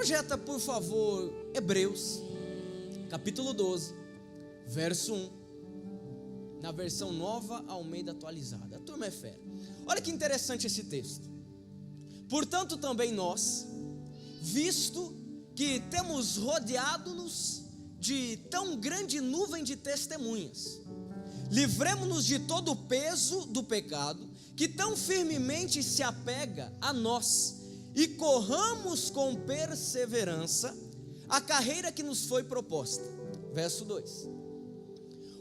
Projeta, por favor, Hebreus, capítulo 12, verso 1, na versão Nova Almeida Atualizada. A turma é fera. Olha que interessante esse texto. Portanto também nós, visto que temos rodeado-nos de tão grande nuvem de testemunhas, livremo-nos de todo o peso do pecado, que tão firmemente se apega a nós, e corramos com perseverança a carreira que nos foi proposta. Verso 2.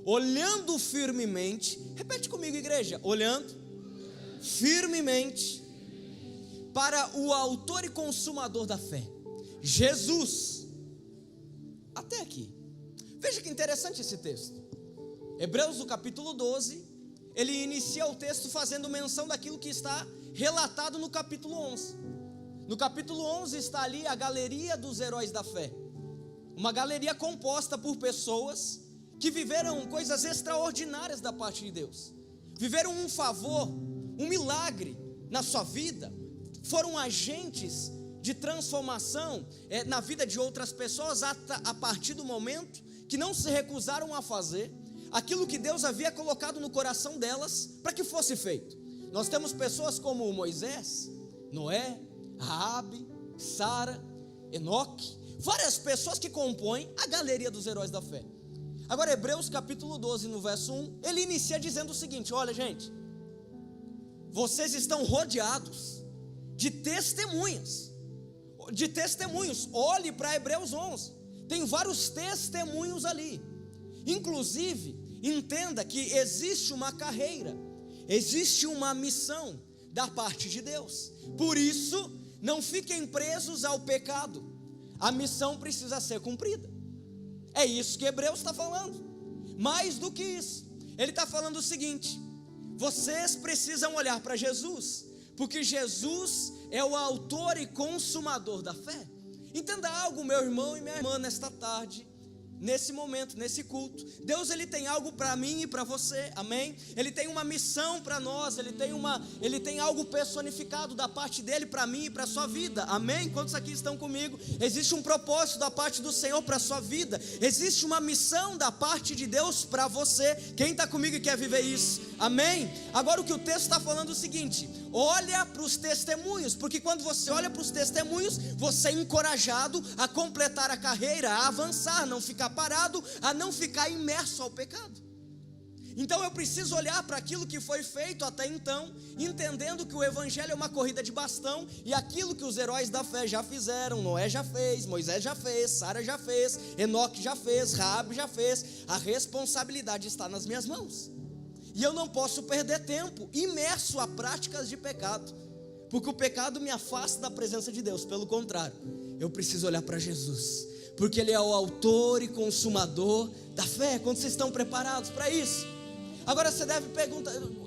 Olhando firmemente, repete comigo, igreja, olhando firmemente para o autor e consumador da fé, Jesus. Até aqui. Veja que interessante esse texto. Hebreus, no capítulo 12, ele inicia o texto fazendo menção daquilo que está relatado no capítulo 11. No capítulo 11 está ali a galeria dos heróis da fé. Uma galeria composta por pessoas que viveram coisas extraordinárias da parte de Deus. Viveram um favor, um milagre na sua vida. Foram agentes de transformação na vida de outras pessoas a partir do momento que não se recusaram a fazer aquilo que Deus havia colocado no coração delas para que fosse feito. Nós temos pessoas como Moisés, Noé, Raabe, Sara, Enoque, várias pessoas que compõem a galeria dos heróis da fé. Agora Hebreus capítulo 12 no verso 1, ele inicia dizendo o seguinte: olha gente, vocês estão rodeados de testemunhas, olhe para Hebreus 11, tem vários testemunhos ali. Inclusive, entenda que existe uma carreira, existe uma missão da parte de Deus. Por isso, não fiquem presos ao pecado. A missão precisa ser cumprida. É isso que Hebreus está falando. Mais do que isso, ele está falando o seguinte: vocês precisam olhar para Jesus, porque Jesus é o autor e consumador da fé. Entenda algo, meu irmão e minha irmã, nesta tarde, nesse momento, nesse culto. Deus, ele tem algo para mim e para você, amém? Ele tem uma missão para nós, ele tem algo personificado da parte dele para mim e para a sua vida, amém? Quantos aqui estão comigo? Existe um propósito da parte do Senhor para a sua vida, existe uma missão da parte de Deus para você. Quem está comigo e quer viver isso, amém? Agora o que o texto está falando é o seguinte: olha para os testemunhos, porque quando você olha para os testemunhos, você é encorajado a completar a carreira, a avançar, não ficar parado, a não ficar imerso ao pecado. Então eu preciso olhar para aquilo que foi feito até então, entendendo que o evangelho é uma corrida de bastão, e aquilo que os heróis da fé já fizeram, Noé já fez, Moisés já fez, Sara já fez, Enoque já fez, Raabe já fez, a responsabilidade está nas minhas mãos. E eu não posso perder tempo imerso a práticas de pecado, porque o pecado me afasta da presença de Deus. Pelo contrário, eu preciso olhar para Jesus, porque Ele é o autor e consumador da fé. Quando vocês estão preparados para isso? Agora você deve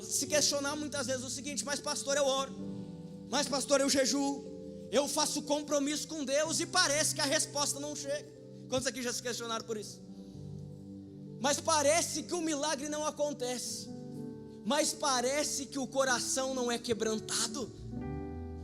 se questionar muitas vezes o seguinte: mas pastor, eu oro, mas pastor, eu jejuo, eu faço compromisso com Deus e parece que a resposta não chega. Quantos aqui já se questionaram por isso? Mas parece que o milagre não acontece, mas parece que o coração não é quebrantado,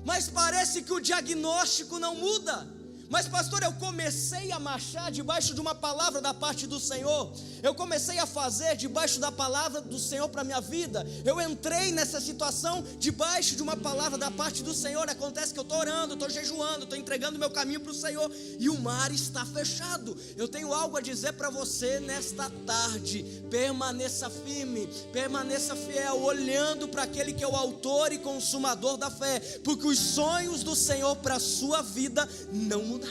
mas parece que o diagnóstico não muda. Mas pastor, eu comecei a marchar debaixo de uma palavra da parte do Senhor, eu comecei a fazer debaixo da palavra do Senhor para a minha vida, eu entrei nessa situação debaixo de uma palavra da parte do Senhor. Acontece que eu estou orando, estou jejuando, estou entregando meu caminho para o Senhor, e o mar está fechado. Eu tenho algo a dizer para você nesta tarde: permaneça firme, permaneça fiel, olhando para aquele que é o autor e consumador da fé, porque os sonhos do Senhor para a sua vida não mudaram.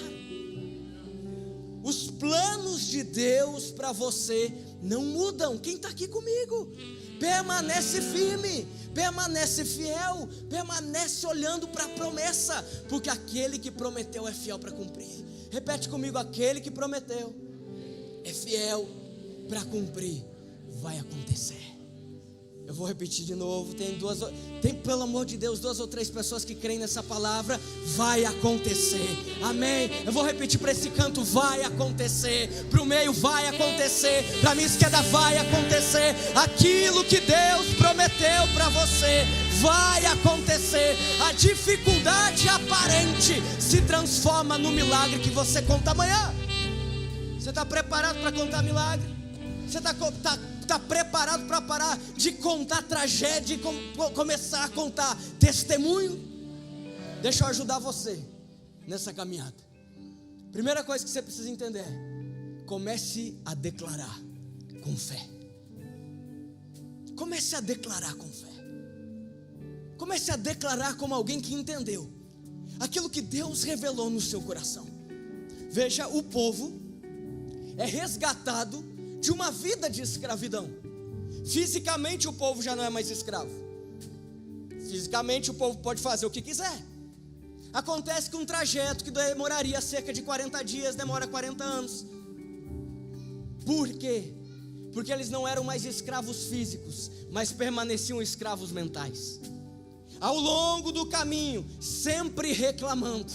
Os planos de Deus para você não mudam. Quem está aqui comigo? Permanece firme, permanece fiel, permanece olhando para a promessa, porque aquele que prometeu é fiel para cumprir. Repete comigo: aquele que prometeu é fiel para cumprir. Vai acontecer. Eu vou repetir de novo, tem pelo amor de Deus 2 ou 3 pessoas que creem nessa palavra. Vai acontecer, amém? Eu vou repetir para esse canto, vai acontecer. Para o meio, vai acontecer. Para a minha esquerda, vai acontecer. Aquilo que Deus prometeu para você, vai acontecer. A dificuldade aparente se transforma no milagre que você conta amanhã. Você está preparado para contar milagre? Você está preparado para parar de contar tragédia e começar a contar testemunho? Deixa eu ajudar você nessa caminhada. Primeira coisa que você precisa entender: comece a declarar com fé. Comece a declarar com fé. Comece a declarar como alguém que entendeu aquilo que Deus revelou no seu coração. Veja, o povo é resgatado de uma vida de escravidão. Fisicamente o povo já não é mais escravo. Fisicamente o povo pode fazer o que quiser. Acontece que um trajeto que demoraria cerca de 40 dias, demora 40 anos. Por quê? Porque eles não eram mais escravos físicos, mas permaneciam escravos mentais. Ao longo do caminho, sempre reclamando.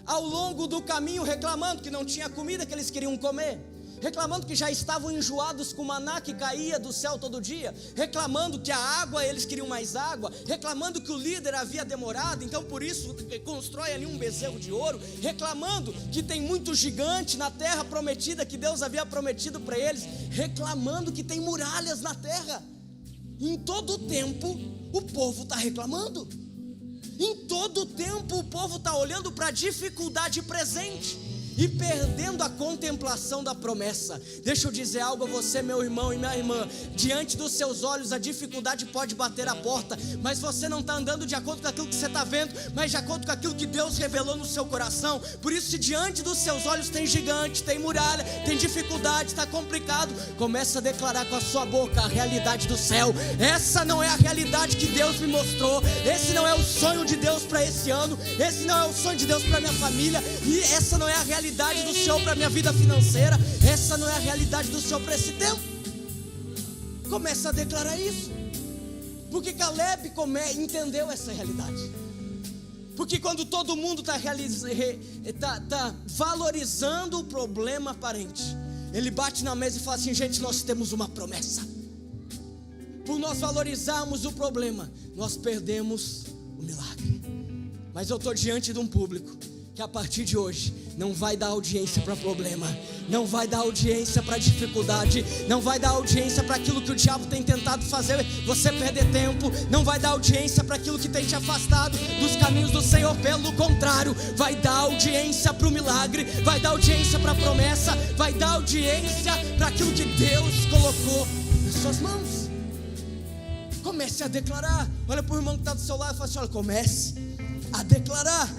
Ao longo do caminho reclamando que não tinha comida que eles queriam comer, reclamando que já estavam enjoados com o maná que caía do céu todo dia, reclamando que a água, eles queriam mais água, reclamando que o líder havia demorado, então por isso constrói ali um bezerro de ouro, reclamando que tem muito gigante na terra prometida que Deus havia prometido para eles, reclamando que tem muralhas na terra. Em todo o tempo o povo está reclamando. Em todo o tempo o povo está olhando para a dificuldade presente e perdendo a contemplação da promessa. Deixa eu dizer algo a você, meu irmão e minha irmã. Diante dos seus olhos a dificuldade pode bater a porta, mas você não está andando de acordo com aquilo que você está vendo, mas de acordo com aquilo que Deus revelou no seu coração. Por isso, se diante dos seus olhos tem gigante, tem muralha, tem dificuldade, está complicado, começa a declarar com a sua boca a realidade do céu. Essa não é a realidade que Deus me mostrou, esse não é o sonho de Deus para esse ano, esse não é o sonho de Deus para minha família, e essa não é a realidade do Senhor para a minha vida financeira, essa não é a realidade do Senhor para esse tempo. Começa a declarar isso, porque Caleb entendeu essa realidade. Porque quando todo mundo está valorizando o problema aparente, ele bate na mesa e fala assim: gente, nós temos uma promessa. Por nós valorizarmos o problema, nós perdemos o milagre. Mas eu estou diante de um público que a partir de hoje não vai dar audiência para problema, não vai dar audiência para dificuldade, não vai dar audiência para aquilo que o diabo tem tentado fazer você perder tempo, não vai dar audiência para aquilo que tem te afastado dos caminhos do Senhor. Pelo contrário, vai dar audiência para o milagre, vai dar audiência para a promessa, vai dar audiência para aquilo que Deus colocou nas suas mãos. Comece a declarar. Olha para o irmão que está do seu lado e fala assim: olha, comece a declarar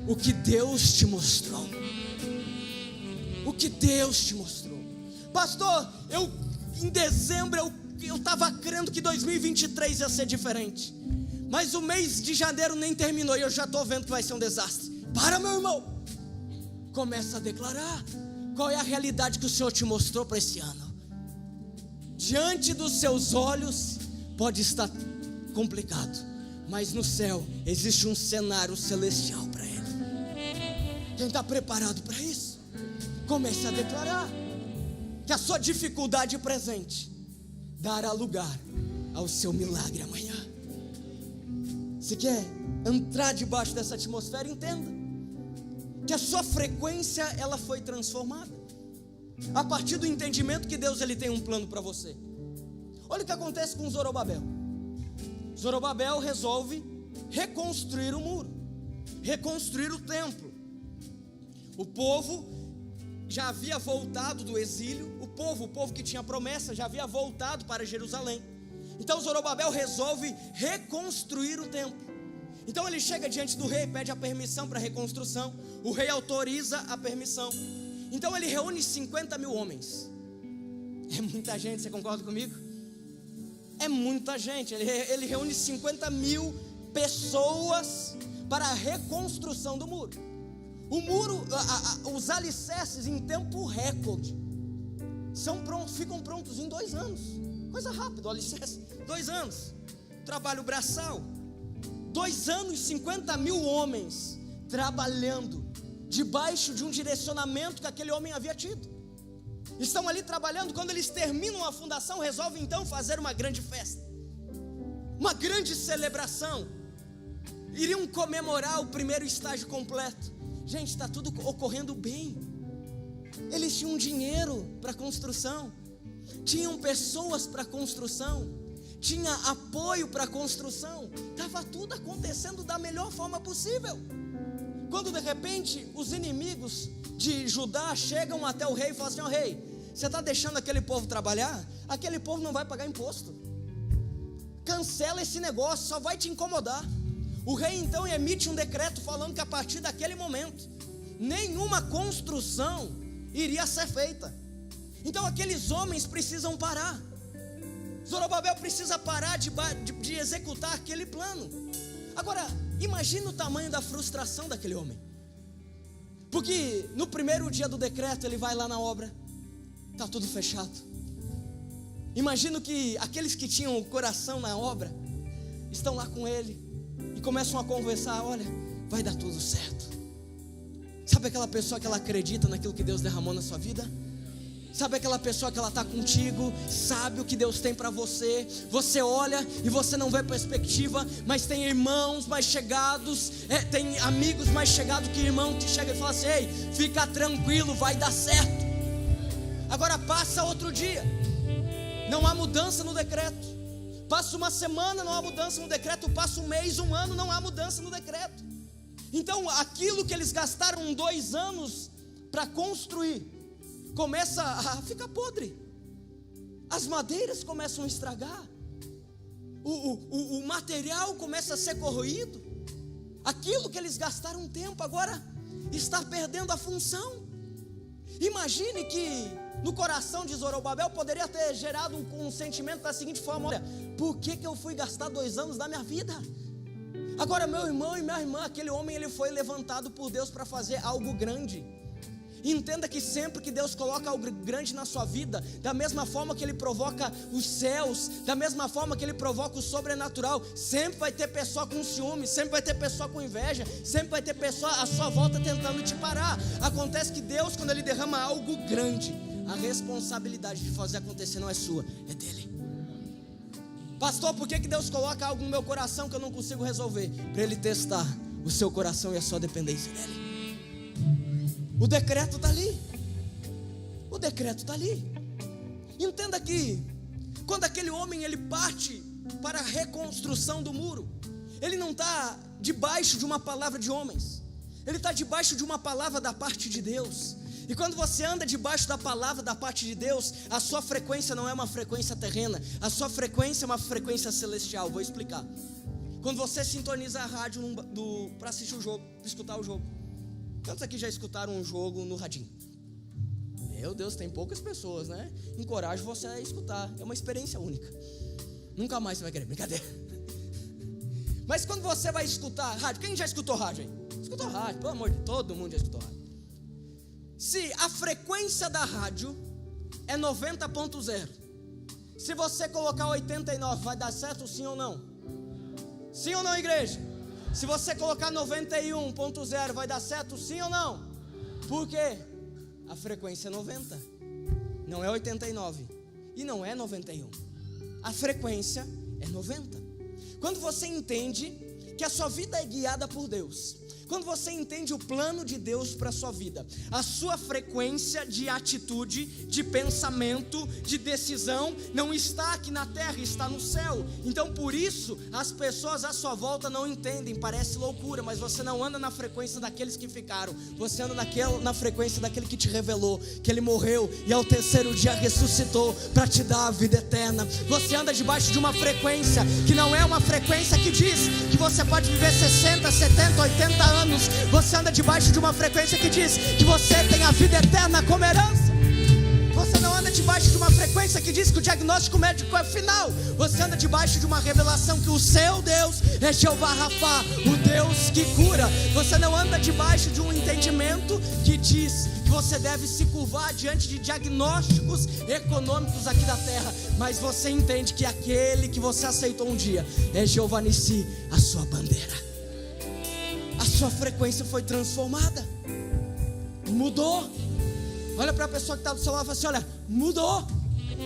o que Deus te mostrou. O que Deus te mostrou. Pastor, em dezembro eu estava crendo que 2023 ia ser diferente, mas o mês de janeiro nem terminou e eu já estou vendo que vai ser um desastre. Para, meu irmão. Começa a declarar qual é a realidade que o Senhor te mostrou para esse ano. Diante dos seus olhos pode estar complicado, mas no céu existe um cenário celestial para ele. Quem está preparado para isso? Comece a declarar que a sua dificuldade presente dará lugar ao seu milagre amanhã. Você quer entrar debaixo dessa atmosfera? Entenda que a sua frequência ela foi transformada a partir do entendimento que Deus ele tem um plano para você. Olha o que acontece com Zorobabel. Zorobabel resolve reconstruir o muro, reconstruir o templo. O povo já havia voltado do exílio, o povo que tinha promessa já havia voltado para Jerusalém. Então Zorobabel resolve reconstruir o templo. Então ele chega diante do rei, pede a permissão para a reconstrução. O rei autoriza a permissão. Então ele reúne 50 mil homens. É muita gente, você concorda comigo? É muita gente. Ele reúne 50 mil pessoas para a reconstrução do muro. O muro, os alicerces em tempo recorde ficam prontos em 2 anos. Coisa rápida, olha licença. 2 anos, trabalho braçal. 2 anos, 50 mil homens trabalhando debaixo de um direcionamento que aquele homem havia tido. Estão ali trabalhando. Quando eles terminam a fundação, resolvem então fazer uma grande festa, uma grande celebração. Iriam comemorar o primeiro estágio completo. Gente, está tudo ocorrendo bem. Eles tinham dinheiro para construção, tinham pessoas para construção, tinha apoio para construção, estava tudo acontecendo da melhor forma possível. Quando de repente os inimigos de Judá chegam até o rei e falam assim: ó rei, você está deixando aquele povo trabalhar? Aquele povo não vai pagar imposto, cancela esse negócio, só vai te incomodar. O rei então emite um decreto falando que a partir daquele momento nenhuma construção iria ser feita. Então aqueles homens precisam parar. Zorobabel precisa parar de executar aquele plano. Agora, imagina o tamanho da frustração daquele homem, porque no primeiro dia do decreto ele vai lá na obra, está tudo fechado. Imagino que aqueles que tinham o coração na obra estão lá com ele e começam a conversar: olha, vai dar tudo certo. Sabe aquela pessoa que ela acredita naquilo que Deus derramou na sua vida? Sabe aquela pessoa que ela está contigo, sabe o que Deus tem para você? Você olha e você não vê perspectiva, mas tem irmãos mais chegados, tem amigos mais chegados que irmão que chega e fala assim: ei, fica tranquilo, vai dar certo. Agora passa outro dia, não há mudança no decreto. Passa uma semana, não há mudança no decreto. Passa um mês, um ano, não há mudança no decreto. Então aquilo que eles gastaram 2 anos para construir começa a ficar podre. As madeiras começam a estragar, o material começa a ser corroído. Aquilo que eles gastaram tempo agora está perdendo a função. Imagine que no coração de Zorobabel poderia ter gerado um sentimento da seguinte forma: olha, por que eu fui gastar 2 anos da minha vida? Agora meu irmão e minha irmã, aquele homem, ele foi levantado por Deus para fazer algo grande. Entenda que sempre que Deus coloca algo grande na sua vida, da mesma forma que Ele provoca os céus, da mesma forma que Ele provoca o sobrenatural, sempre vai ter pessoa com ciúme, sempre vai ter pessoa com inveja, sempre vai ter pessoa à sua volta tentando te parar. Acontece que Deus, quando Ele derrama algo grande, a responsabilidade de fazer acontecer não é sua, é dEle. Pastor, por que Deus coloca algo no meu coração que eu não consigo resolver? Para Ele testar o seu coração e a sua dependência dEle. O decreto está ali. O decreto está ali. Entenda que quando aquele homem ele parte para a reconstrução do muro, ele não está debaixo de uma palavra de homens, ele está debaixo de uma palavra da parte de Deus. E quando você anda debaixo da palavra da parte de Deus, a sua frequência não é uma frequência terrena, a sua frequência é uma frequência celestial. Vou explicar. Quando você sintoniza a rádio para assistir o jogo, para escutar o jogo. Quantos aqui já escutaram um jogo no radinho? Meu Deus, tem poucas pessoas, né? Encorajo você a escutar, é uma experiência única. Nunca mais você vai querer, brincadeira. Mas quando você vai escutar rádio, quem já escutou rádio aí? Escutou rádio, pelo amor de Deus, todo mundo já escutou rádio. Se a frequência da rádio é 90.0, se você colocar 89, vai dar certo sim ou não? Sim ou não, igreja? Se você colocar 91.0, vai dar certo sim ou não? Por quê? A frequência é 90, não é 89 e não é 91. A frequência é 90. Quando você entende que a sua vida é guiada por Deus, quando você entende o plano de Deus para a sua vida, a sua frequência de atitude, de pensamento, de decisão não está aqui na terra, está no céu. Então por isso as pessoas à sua volta não entendem, parece loucura, mas você não anda na frequência daqueles que ficaram, você anda na frequência daquele que te revelou, que ele morreu e ao 3º dia ressuscitou para te dar a vida eterna. Você anda debaixo de uma frequência que não é uma frequência que diz que você pode viver 60, 70, 80 anos. Você anda debaixo de uma frequência que diz que você tem a vida eterna como herança. Você não anda debaixo debaixo de uma frequência que diz que o diagnóstico médico é final. Você anda debaixo de uma revelação que o seu Deus é Jeová Rafá, o Deus que cura. Você não anda debaixo de um entendimento que diz que você deve se curvar diante de diagnósticos econômicos aqui da terra, mas você entende que aquele que você aceitou um dia é Jeová Nissi, a sua bandeira. A sua frequência foi transformada, mudou. Olha para a pessoa que está do seu lado e fala assim: olha, mudou,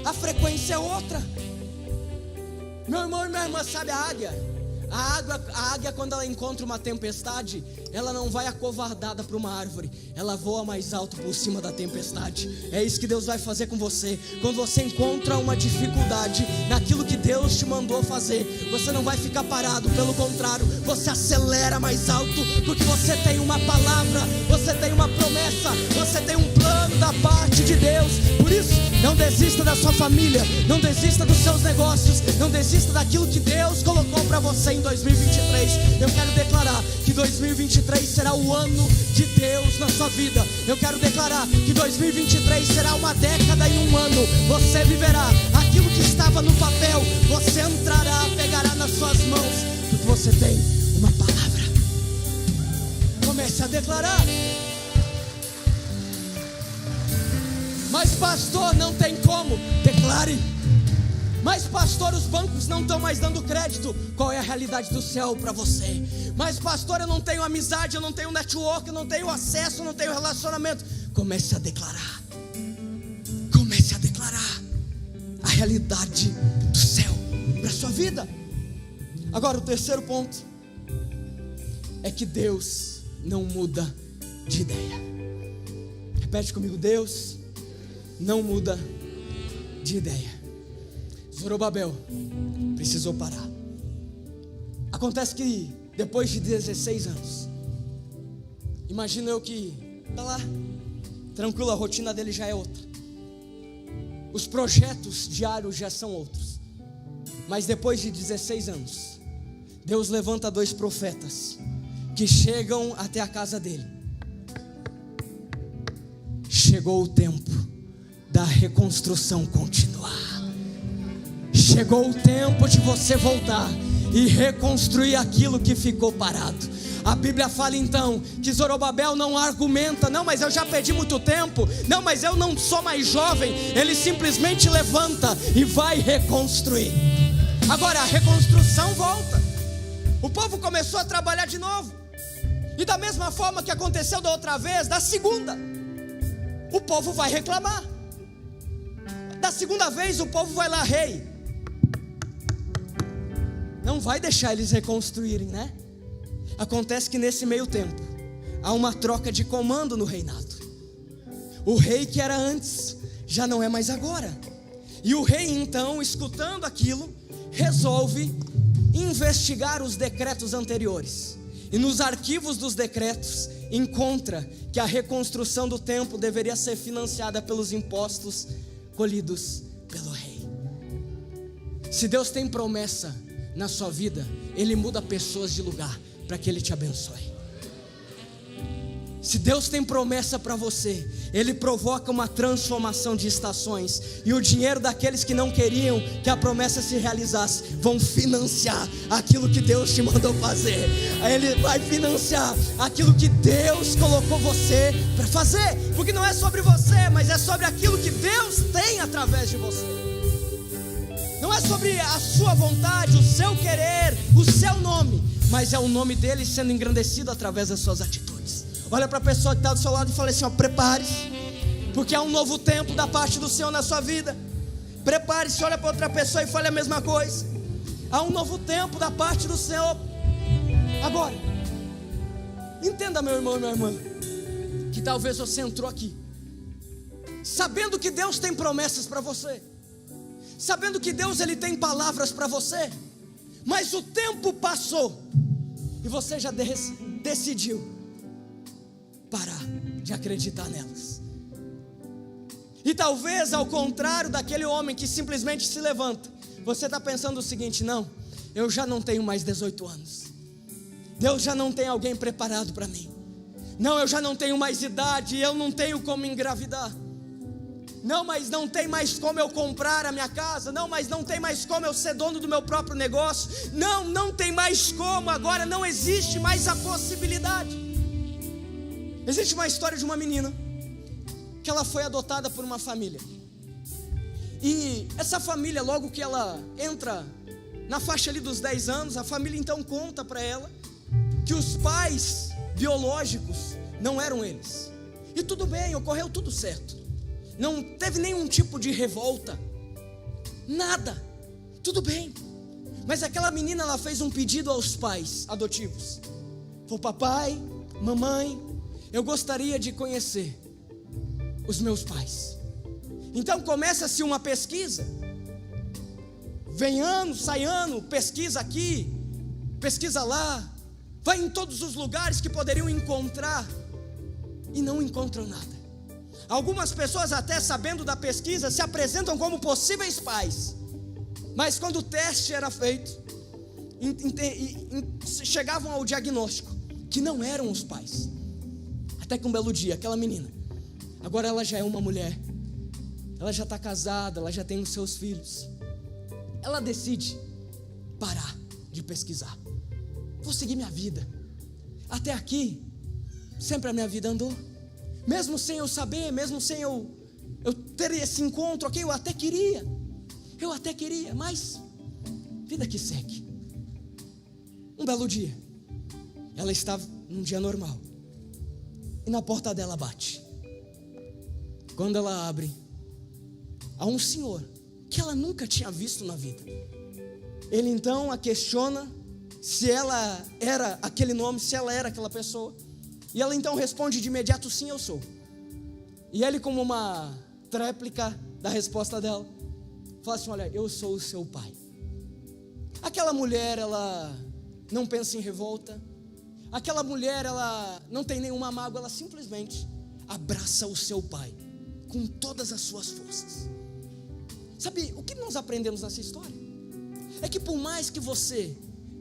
a frequência é outra. Meu irmão e minha irmã, sabe a águia? A águia, quando ela encontra uma tempestade, ela não vai acovardada para uma árvore, ela voa mais alto por cima da tempestade. É isso que Deus vai fazer com você. Quando você encontra uma dificuldade naquilo que Deus te mandou fazer, você não vai ficar parado, pelo contrário, você acelera mais alto, porque você tem uma palavra, você tem uma promessa, você tem um plano da parte de Deus. Por isso, não desista da sua família, não desista dos seus negócios, não desista daquilo que Deus colocou para você em 2023. Eu quero declarar que 2023 será o ano de Deus na sua vida. Eu quero declarar que 2023 será uma década e um ano. Você viverá aquilo que estava no papel, você entrará, pegará nas suas mãos, porque você tem uma palavra. Comece a declarar. Mas pastor, não tem como. Declare. Mas pastor, os bancos não estão mais dando crédito. Qual é a realidade do céu para você? Mas pastor, eu não tenho amizade, eu não tenho network, eu não tenho acesso, eu não tenho relacionamento. Comece a declarar. Comece a declarar a realidade do céu para a sua vida. Agora, o terceiro ponto é que Deus não muda de ideia. Repete comigo: Deus não muda de ideia. Zorobabel precisou parar. Acontece que depois de 16 anos, imagina eu que está lá, tranquilo, a rotina dele já é outra, os projetos diários já são outros. Mas depois de 16 anos, Deus levanta 2 profetas que chegam até a casa dele. Chegou o tempo da reconstrução continuar. Chegou o tempo de você voltar e reconstruir aquilo que ficou parado. A Bíblia fala então que Zorobabel não argumenta: não, mas eu já perdi muito tempo, não, mas eu não sou mais jovem. Ele simplesmente levanta e vai reconstruir. Agora a reconstrução volta. O povo começou a trabalhar de novo. E da mesma forma que aconteceu da outra vez, da segunda, o povo vai reclamar. Da segunda vez o povo vai lá: rei, não vai deixar eles reconstruírem, né? Acontece que nesse meio tempo há uma troca de comando no reinado. O rei que era antes já não é mais agora. E o rei então, escutando aquilo, resolve investigar os decretos anteriores. E nos arquivos dos decretos encontra que a reconstrução do templo deveria ser financiada pelos impostos colhidos pelo rei. Se Deus tem promessa na sua vida, Ele muda pessoas de lugar para que Ele te abençoe. Se Deus tem promessa para você, Ele provoca uma transformação de estações. E o dinheiro daqueles que não queriam que a promessa se realizasse vão financiar aquilo que Deus te mandou fazer. Ele vai financiar aquilo que Deus colocou você para fazer. Porque não é sobre você, mas é sobre aquilo que Deus tem através de você. Não é sobre a sua vontade, o seu querer, o seu nome, mas é o nome dele sendo engrandecido através das suas atitudes. Olha para a pessoa que está do seu lado e fala assim: ó, prepare-se, porque há um novo tempo da parte do Senhor na sua vida. Prepare-se. Olha para outra pessoa e fale a mesma coisa. Há um novo tempo da parte do Senhor. Agora, entenda, meu irmão e minha irmã, que talvez você entrou aqui sabendo que Deus tem promessas para você, sabendo que Deus ele tem palavras para você, mas o tempo passou e você já decidiu parar de acreditar nelas. E talvez ao contrário daquele homem que simplesmente se levanta, você está pensando o seguinte: não, eu já não tenho mais 18 anos, Deus já não tem alguém preparado para mim, não, eu já não tenho mais idade, eu não tenho como engravidar. Não, mas não tem mais como eu comprar a minha casa. Não, mas não tem mais como eu ser dono do meu próprio negócio. Não tem mais como. Agora não existe mais a possibilidade. Existe uma história de uma menina que ela foi adotada por uma família. E essa família, logo que ela entra na faixa ali dos 10 anos, a família então conta para ela que os pais biológicos não eram eles. E tudo bem, ocorreu tudo certo. Não teve nenhum tipo de revolta, nada, tudo bem. Mas aquela menina, ela fez um pedido aos pais adotivos. Falou: papai, mamãe, eu gostaria de conhecer os meus pais. Então começa-se uma pesquisa. Vem ano, sai ano, pesquisa aqui, pesquisa lá, vai em todos os lugares que poderiam encontrar, e não encontram nada. Algumas pessoas, até sabendo da pesquisa, se apresentam como possíveis pais, mas quando o teste era feito, chegavam ao diagnóstico que não eram os pais. Até que um belo dia, aquela menina, agora ela já é uma mulher, ela já está casada, ela já tem os seus filhos. Ela decide parar de pesquisar. Vou seguir minha vida. Até aqui, sempre a minha vida andou. Mesmo sem eu saber, mesmo sem eu ter esse encontro, ok, eu até queria, mas vida que segue. Um belo dia, ela estava num dia normal, e na porta dela bate. Quando ela abre, há um senhor que ela nunca tinha visto na vida. Ele então a questiona se ela era aquele nome, se ela era aquela pessoa. E ela então responde de imediato: sim, eu sou. E ele, como uma tréplica da resposta dela, fala assim: olha, eu sou o seu pai. Aquela mulher, ela não pensa em revolta. Aquela mulher, ela não tem nenhuma mágoa. Ela simplesmente abraça o seu pai com todas as suas forças. Sabe, o que nós aprendemos nessa história? É que por mais que você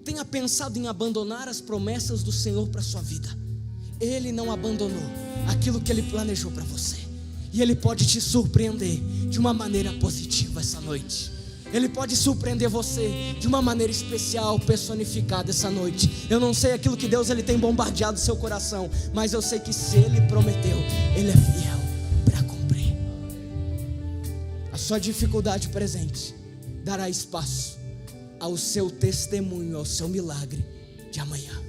tenha pensado em abandonar as promessas do Senhor para a sua vida, Ele não abandonou aquilo que Ele planejou para você. E Ele pode te surpreender de uma maneira positiva essa noite. Ele pode surpreender você de uma maneira especial, personificada essa noite. Eu não sei aquilo que Deus Ele tem bombardeado seu coração, mas eu sei que se Ele prometeu, Ele é fiel para cumprir. A sua dificuldade presente dará espaço ao seu testemunho, ao seu milagre de amanhã.